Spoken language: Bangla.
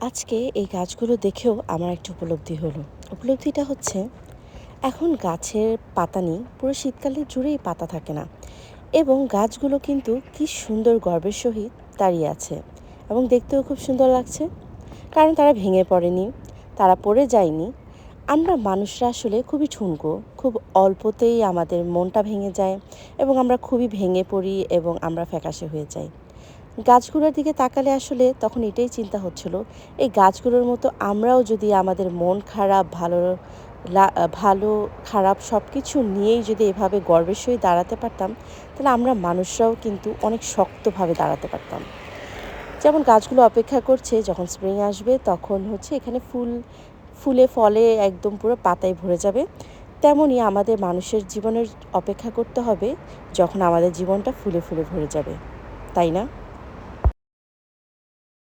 আজকে এই গাছগুলো দেখেও আমার একটা উপলব্ধি হলো। উপলব্ধিটা হচ্ছে এখন গাছের পাতা নেই, পুরো শীতকালে জুড়েই পাতা থাকে না এবং গাছগুলো কিন্তু কি সুন্দর গর্বের সহিত দাঁড়িয়ে আছে এবং দেখতেও খুব সুন্দর লাগছে। কারণ তারা ভেঙে পড়েনি, তারা পড়ে যায়নি। আমরা মানুষরা আসলে খুবই ঠুনকো, খুব অল্পতেই আমাদের মনটা ভেঙে যায় এবং আমরা খুবই ভেঙে পড়ি এবং আমরা ফ্যাকাশে হয়ে যাই। গাছগুলোর দিকে তাকালে আসলে তখন এটাই চিন্তা হচ্ছিল, এই গাছগুলোর মতো আমরাও যদি আমাদের মন খারাপ, ভালো খারাপ সব কিছু নিয়েই যদি এভাবে গর্বের সহিত দাঁড়াতে পারতাম, তাহলে আমরা মানুষরাও কিন্তু অনেক শক্তভাবে দাঁড়াতে পারতাম। যেমন গাছগুলো অপেক্ষা করছে যখন স্প্রিং আসবে, তখন হচ্ছে এখানে ফুলে ফলে একদম পুরো পাতায় ভরে যাবে। তেমনই আমাদের মানুষের জীবনের অপেক্ষা করতে হবে যখন আমাদের জীবনটা ফুলে ফুলে ভরে যাবে, তাই না?